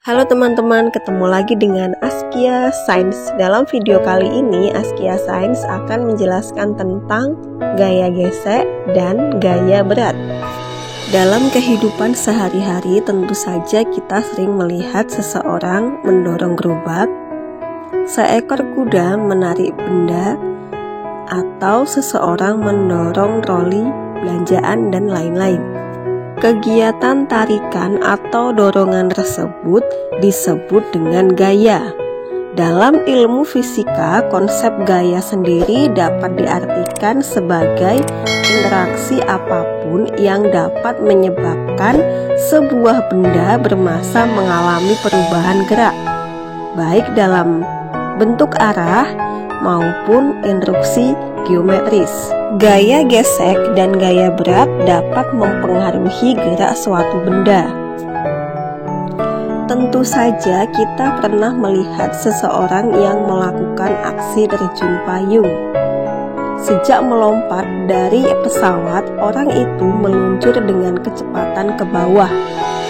Halo teman-teman, ketemu lagi dengan Askia Sains. Dalam video kali ini, Askia Sains akan menjelaskan tentang gaya gesek dan gaya berat. Dalam kehidupan sehari-hari, tentu saja kita sering melihat seseorang mendorong gerobak, seekor kuda menarik benda, atau seseorang mendorong troli belanjaan dan lain-lain. Kegiatan tarikan atau dorongan tersebut disebut dengan gaya. Dalam ilmu fisika, konsep gaya sendiri dapat diartikan sebagai interaksi apapun yang dapat menyebabkan sebuah benda bermassa mengalami perubahan gerak, baik dalam bentuk arah maupun instruksi geometris. Gaya gesek dan gaya berat dapat mempengaruhi gerak suatu benda. Tentu saja kita pernah melihat seseorang yang melakukan aksi terjun payung. Sejak melompat dari pesawat, orang itu meluncur dengan kecepatan ke bawah.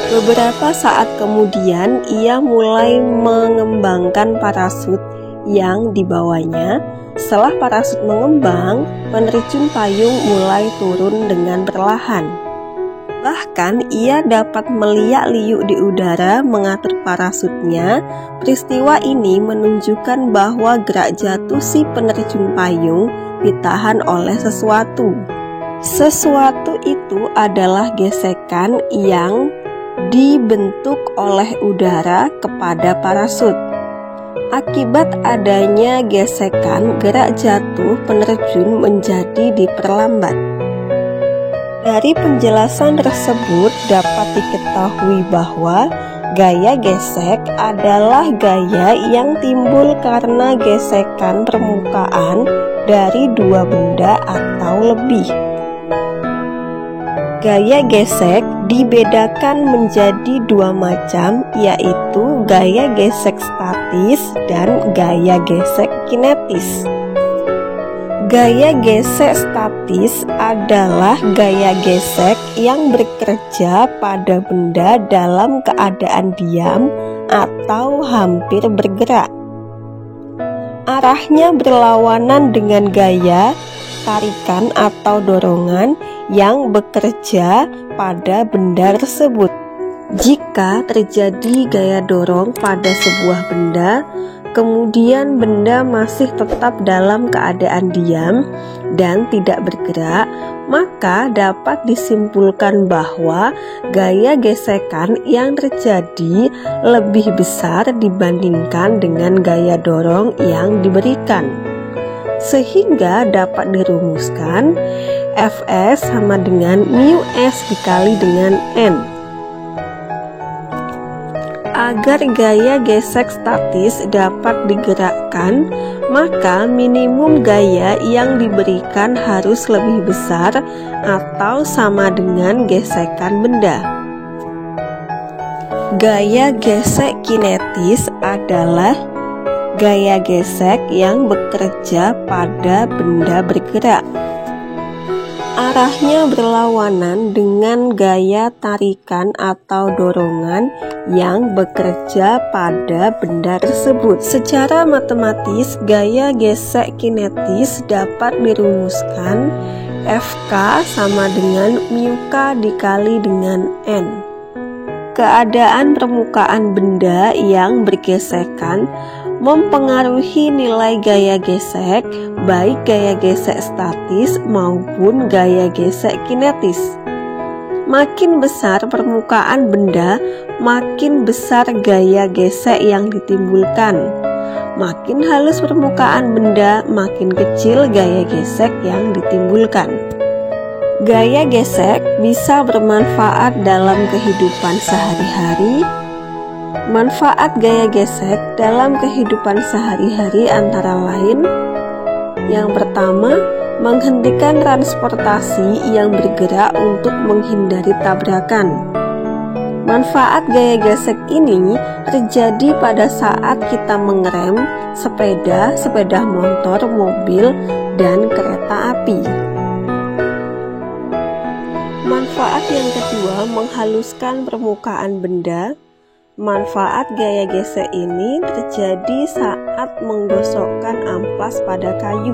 Beberapa saat kemudian, ia mulai mengembangkan parasut yang dibawanya. Setelah parasut mengembang, penerjun payung mulai turun dengan perlahan. Bahkan ia dapat meliak-liuk di udara mengatur parasutnya. Peristiwa ini menunjukkan bahwa gerak jatuh si penerjun payung ditahan oleh sesuatu. Sesuatu itu adalah gesekan yang dibentuk oleh udara kepada parasut. Akibat adanya gesekan, gerak jatuh penerjun menjadi diperlambat. Dari penjelasan tersebut dapat diketahui bahwa gaya gesek adalah gaya yang timbul karena gesekan permukaan dari dua benda atau lebih. Gaya gesek dibedakan menjadi dua macam, yaitu gaya gesek statis dan gaya gesek kinetis. Gaya gesek statis adalah gaya gesek yang bekerja pada benda dalam keadaan diam atau hampir bergerak. Arahnya berlawanan dengan gaya tarikan atau dorongan yang bekerja pada benda tersebut. Jika terjadi gaya dorong pada sebuah benda, kemudian benda masih tetap dalam keadaan diam dan tidak bergerak, maka dapat disimpulkan bahwa gaya gesekan yang terjadi lebih besar dibandingkan dengan gaya dorong yang diberikan. Sehingga dapat dirumuskan Fs sama dengan mu S dikali dengan N. Agar gaya gesek statis dapat digerakkan, maka minimum gaya yang diberikan harus lebih besar atau sama dengan gesekan benda. Gaya gesek kinetis adalah gaya gesek yang bekerja pada benda bergerak. Arahnya berlawanan dengan gaya tarikan atau dorongan yang bekerja pada benda tersebut. Secara matematis, gaya gesek kinetis dapat dirumuskan Fk sama dengan mu K dikali dengan N. Keadaan permukaan benda yang bergesekan mempengaruhi nilai gaya gesek, baik gaya gesek statis maupun gaya gesek kinetis. Makin besar permukaan benda, makin besar gaya gesek yang ditimbulkan. Makin halus permukaan benda, makin kecil gaya gesek yang ditimbulkan. Gaya gesek bisa bermanfaat dalam kehidupan sehari-hari. Manfaat gaya gesek dalam kehidupan sehari-hari antara lain: yang pertama, menghentikan transportasi yang bergerak untuk menghindari tabrakan. Manfaat gaya gesek ini terjadi pada saat kita mengerem sepeda, sepeda motor, mobil, dan kereta api. Manfaat yang kedua, menghaluskan permukaan benda. Manfaat gaya gesek ini terjadi saat menggosokkan amplas pada kayu.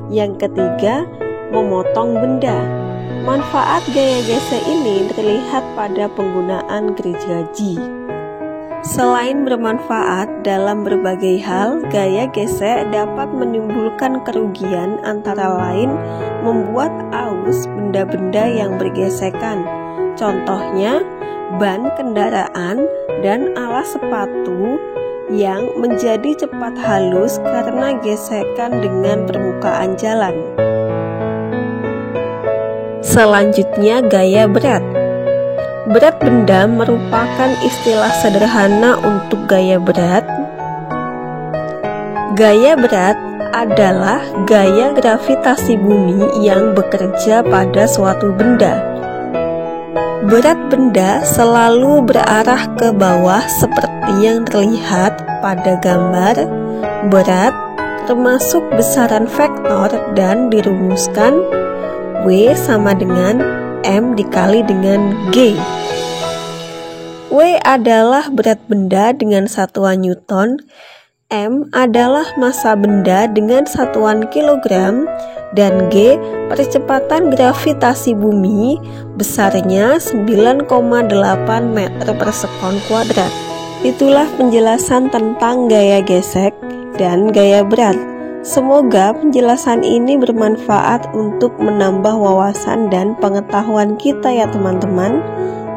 Yang ketiga, memotong benda. Manfaat gaya gesek ini terlihat pada penggunaan gergaji. Selain bermanfaat dalam berbagai hal, gaya gesek dapat menimbulkan kerugian, antara lain membuat aus benda-benda yang bergesekan. Contohnya, ban kendaraan dan alas sepatu yang menjadi cepat halus karena gesekan dengan permukaan jalan. Selanjutnya, gaya berat. Berat benda merupakan istilah sederhana untuk gaya berat. Gaya berat adalah gaya gravitasi bumi yang bekerja pada suatu benda. Berat benda selalu berarah ke bawah seperti yang terlihat pada gambar. Berat termasuk besaran vektor dan dirumuskan W sama dengan M dikali dengan G. W adalah berat benda dengan satuan Newton, M adalah massa benda dengan satuan kilogram, dan G percepatan gravitasi bumi besarnya 9,8 meter per sekon kuadrat. Itulah penjelasan tentang gaya gesek dan gaya berat. Semoga penjelasan ini bermanfaat untuk menambah wawasan dan pengetahuan kita ya teman-teman.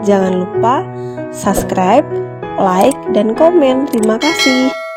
Jangan lupa subscribe, like, dan komen. Terima kasih.